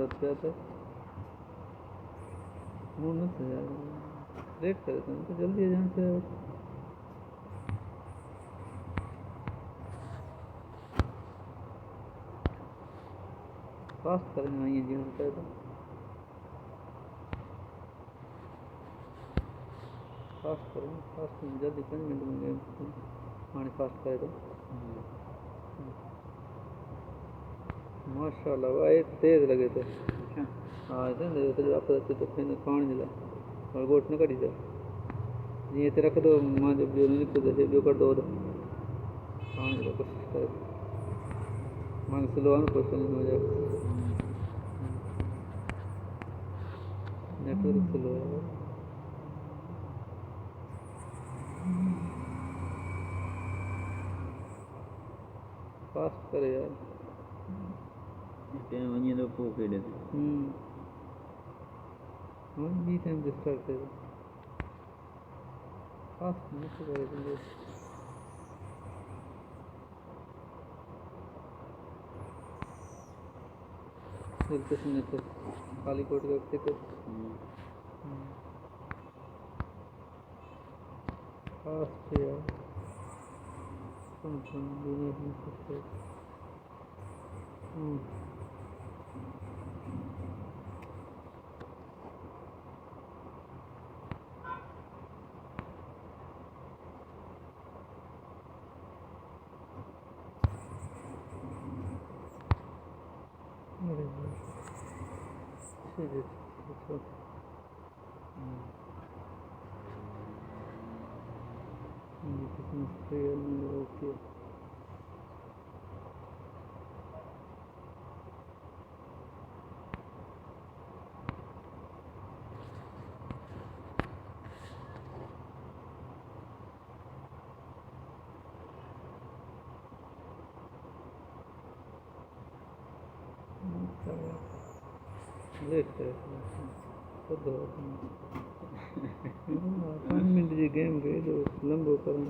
साथ क्या था मूड मत है यार लेट करे तो जल्दी जहाँ से फास्ट करेंगे वहीं जी होता है तो फास्ट करेंगे फास्ट में जल्दी 5 मिनट में गेम पानी फास्ट करे तो माशाल्लाह भाई तेज लगे थे हाँ ऐसे ना जो आप तो फिर पानी दिला और गोट न कटी था जी ते रख दो मां जब जो निकल दे जो कर दो पानी दिला कोशिश कर मां स्लो आने कोशिश हो जाए नेटवर्क स्लो है फास्ट करे यार टाइम वहीं तो को के दे हाँ भी टाइम डिस्टर्ब करे फास्ट नहीं करे तुझे दिलकश ने तो काली कोट का टिकट फास्ट यार दुनिया में सबसे अरे ठीक है ये कितना स्पेयर में ओके लेट करे तो 5 मिनट जी गेम गए तो लंबो करें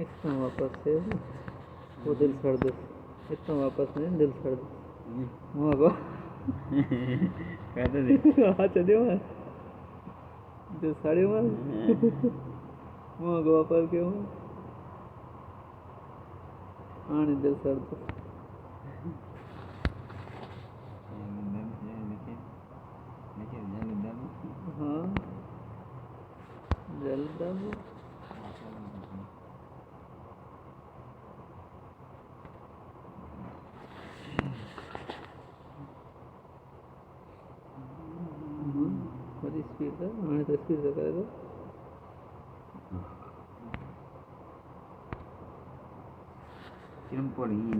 इतना वापस है वो दिल सर्द इतना वापस नहीं दिल सर्द वहाँ को कहते थे हाँ चले वहाँ जो साढ़े वहाँ को वापस के वहाँ हाँ नहीं दिल सर्द हाँ जल्द बड़ी स्पीड है हाँ तो स्पीड से करेगा सिर्फ पढ़ी नहीं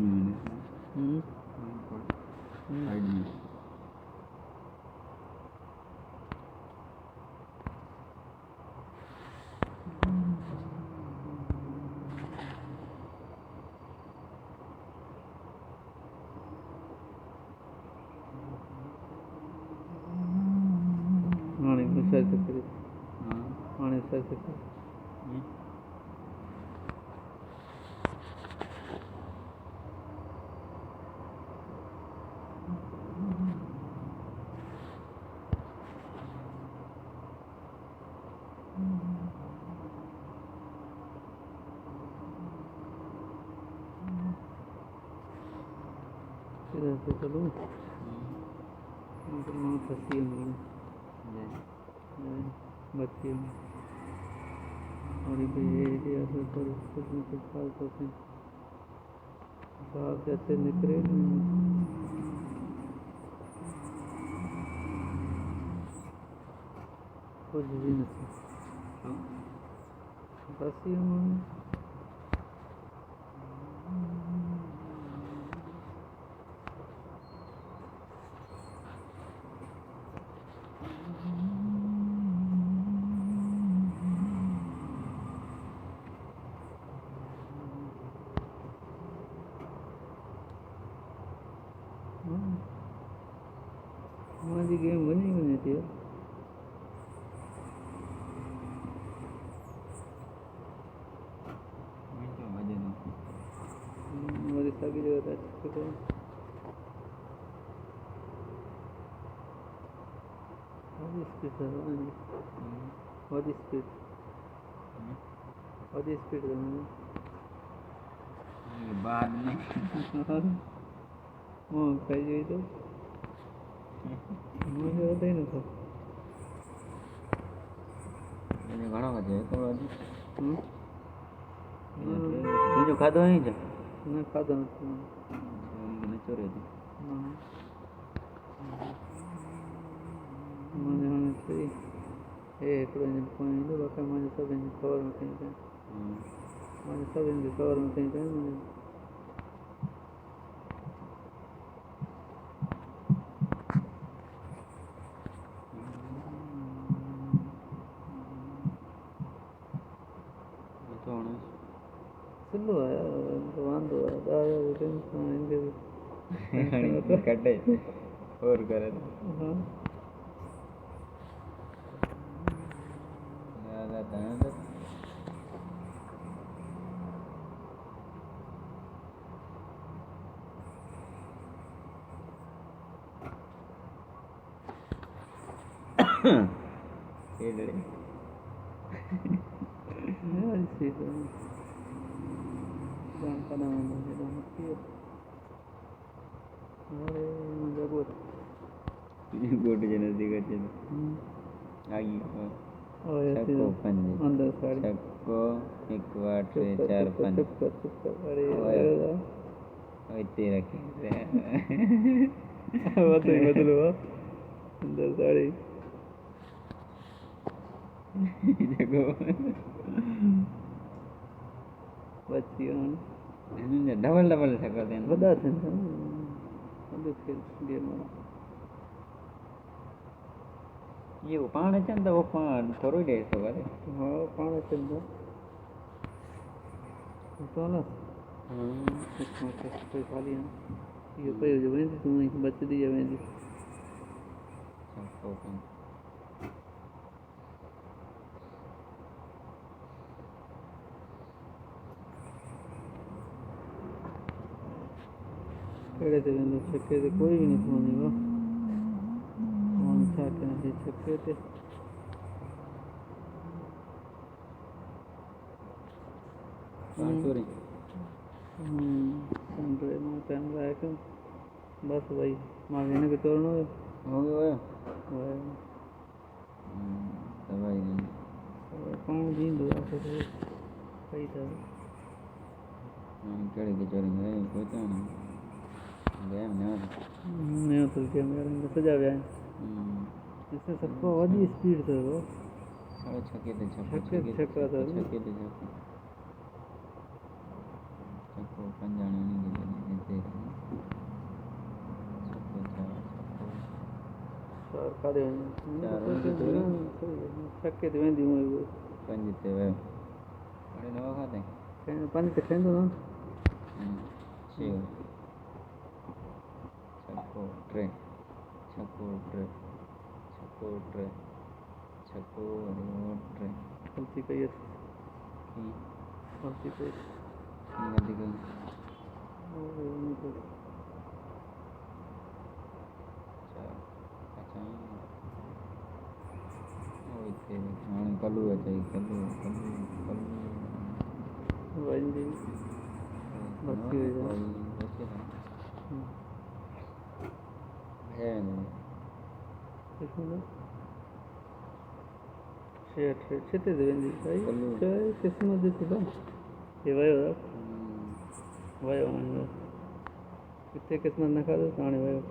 मैंने साइड में सर सकते हाँ सर सकते इधर से चलो माँ फंसी है बच्चे और ये असर पर कुछ न कुछ खास होते हैं साहब जैसे निकले कुछ भी नहीं बस ही जी गेम बनी बनी थी हमारी सारी जगह था अच्छे से बहुत स्पीड था बहुत स्पीड था बाद में खाई गई तो मुझे होता ही ना था घणो खाधो तुझो खाधो नहीं छो ना खाधो नथो नचो रे मुझे हाणे सही हे हिकिड़ो हिन पोइ ईंदो बाक़ी मुंहिंजे सभिनि जी ख़बर में कई पिया मुंहिंजे सभिनि जी ख़बर में कई पिया सिल्लो आहे वांदो आहे 10,000 टेंशन ईंदे बि कटे और करे हाँ sí, गोट जे नजदीक अचे आगी छक्को पंज छक्को 1 2 3 4 5 अरे इतने रखे बदलो अंदर साड़ी देखो बची डबल छक्का देन वॾा थियनि था वॾो खेल गेम ये पाण अचनि त उहो पाण थोरो ई ॾेई थो करे हा पाण अचनि था ॾिसो न ख़ाली इहो पियो हुजे वेंदी तूं बचंदी आहे वेंदी कहिड़े ते वेंदो छक्के ते कोई बि नथो वञे माण्हू छा कयां छक्के ते मां टाइम लाइ कयुमि बसि भई मां हिनखे तोड़णो हुयो पाण बीहंदो आहे सही था कहिड़ी किचोरी पहुचां नयो तो गेम सॼा विया आहिनि ॾिस सभु वॾी स्पीड अथव छक्के ते छक्का अथव छक्को पंजाणी छक्के ते वेंदी हूअं 5 ते वियो हाणे नव खाधई 5 ते खाईंदो न छक्को टे गलती कई गलती कई कलू अचे कलू वंदी बची हुई छिते ते वेंदी क़िस्मत ॾिस हे वियो किथे क़िस्मत न खाधो हाणे वियो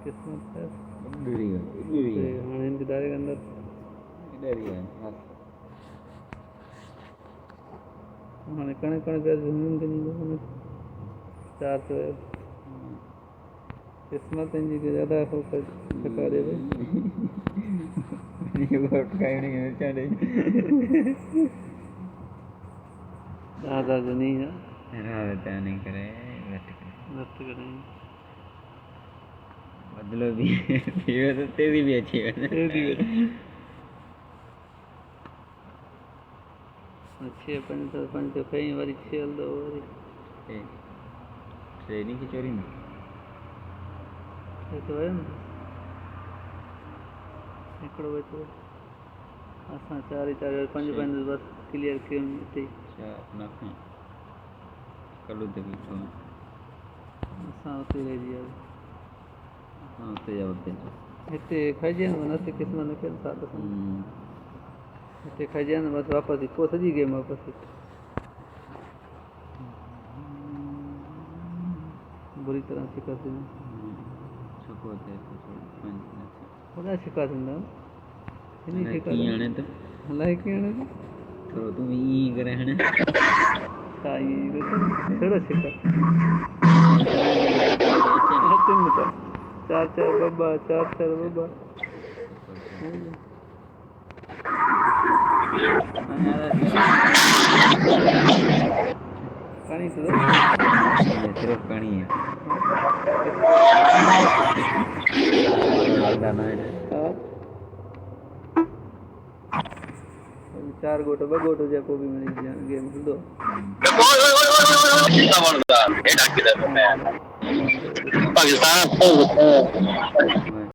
किस्मत हाणे हिनखे डायरेक्ट अंदर हाणे कणिक हुननि खे ॾींदो 4 ते वियो किस्मत जी ज़्यादा छक्का ॾे दादा जो नहीं है रावता नहीं करे रक्त करें बदलो भी पीवे तो तेरी भी अच्छी है तेरी भी अच्छे पंच कई बारी खेल दो बारी ट्रेनिंग की चोरी में ये तो है ना एकड़ो बचो असां चार पंज बस क्लियर कयूं हिते अपना कलू ते भी असां उते रहिजी विया हाँ उते जा उते हिते खाइजे न नसे क़िस्म न कनि साथ सां हिते खाइजे न बसि वापसि पोइ सॼी गेम वापसि बुरी तरह शिकस्त छको थे वॾा शिका थींदा हिन शिका हाणे त अलाए कीअं हाणे थोरो तूं ईअं करे हाणे छा ईअं कहिड़ो शिका अचनि था चार ॿ चार ॿ पाणी तो सिर्फ पानी है चार गोट ॿ गोट जेको बि मिली गेम हलंदो पाकिस्तान